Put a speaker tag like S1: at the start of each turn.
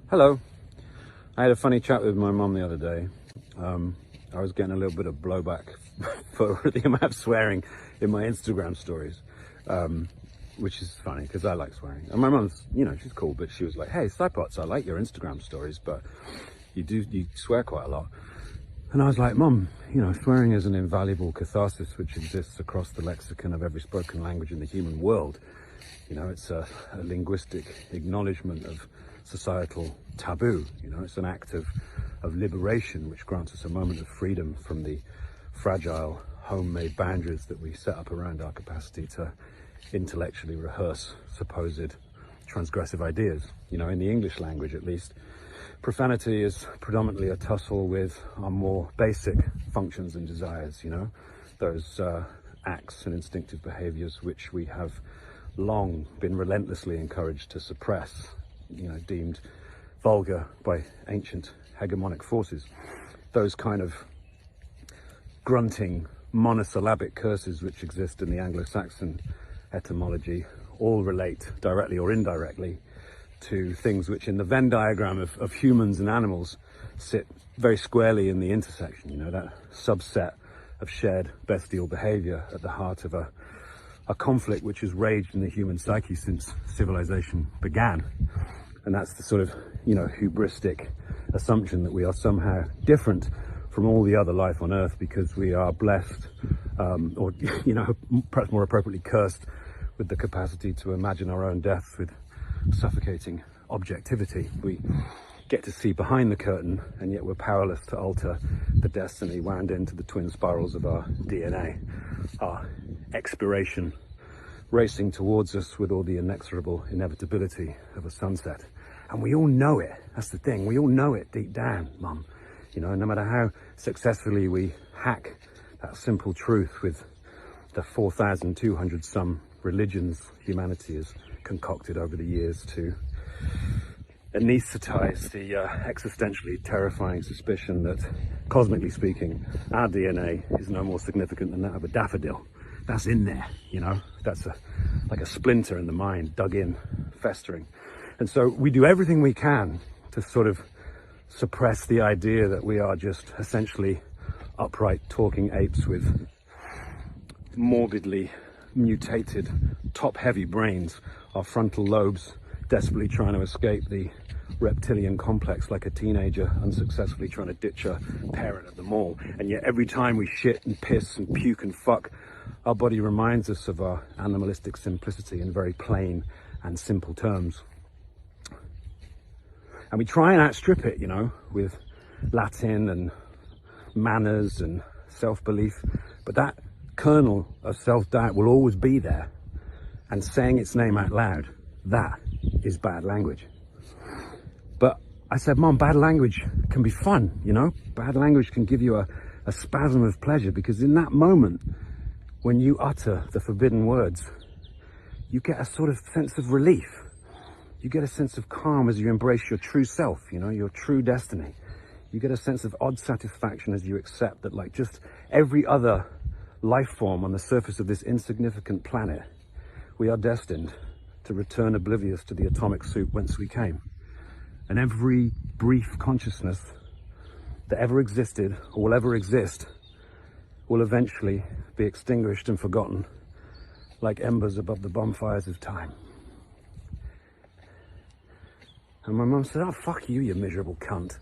S1: Hello. I had a funny chat with my mum the other day. I was getting a little bit of blowback for the amount of swearing in my Instagram stories, which is funny because I like swearing. And my mum's, she's cool, but she was like, "Hey, Sidepots, I like your Instagram stories, but you swear quite a lot." And I was like, "Mum, swearing is an invaluable catharsis which exists across the lexicon of every spoken language in the human world. It's a linguistic acknowledgement of societal taboo. It's an act of liberation which grants us a moment of freedom from the fragile homemade boundaries that we set up around our capacity to intellectually rehearse supposed transgressive ideas. In the English language at least, profanity is predominantly a tussle with our more basic functions and desires, those acts and instinctive behaviors which we have long been relentlessly encouraged to suppress, deemed vulgar by ancient hegemonic forces. Those kind of grunting monosyllabic curses which exist in the Anglo-Saxon etymology all relate directly or indirectly to things which in the Venn diagram of humans and animals sit very squarely in the intersection, that subset of shared bestial behavior at the heart of a conflict which has raged in the human psyche since civilization began. And that's the sort of, hubristic assumption that we are somehow different from all the other life on Earth because we are blessed, or, perhaps more appropriately cursed with the capacity to imagine our own death with suffocating objectivity. We get to see behind the curtain, and yet we're powerless to alter the destiny wound into the twin spirals of our DNA, our expiration racing towards us with all the inexorable inevitability of a sunset. And we all know it. That's the thing. We all know it deep down, Mum. No matter how successfully we hack that simple truth with the 4,200 some religions humanity has concocted over the years to anesthetize the existentially terrifying suspicion that, cosmically speaking, our DNA is no more significant than that of a daffodil. That's in there, that's like a splinter in the mind, dug in, festering. And so we do everything we can to sort of suppress the idea that we are just essentially upright talking apes with morbidly mutated, top-heavy brains, our frontal lobes desperately trying to escape the reptilian complex like a teenager unsuccessfully trying to ditch a parent at the mall. And yet every time we shit and piss and puke and fuck, our body reminds us of our animalistic simplicity in very plain and simple terms. And we try and outstrip it, with Latin and manners and self-belief, but that kernel of self-doubt will always be there, and saying its name out loud, that is bad language. But I said, Mom, bad language can be fun, bad language can give you a spasm of pleasure, because in that moment when you utter the forbidden words, you get a sort of sense of relief. You get a sense of calm as you embrace your true self, your true destiny. You get a sense of odd satisfaction as you accept that, like just every other life form on the surface of this insignificant planet, we are destined to return oblivious to the atomic soup whence we came. And every brief consciousness that ever existed or will ever exist will eventually be extinguished and forgotten like embers above the bonfires of time. And my mum said, "Oh, fuck you, you miserable cunt."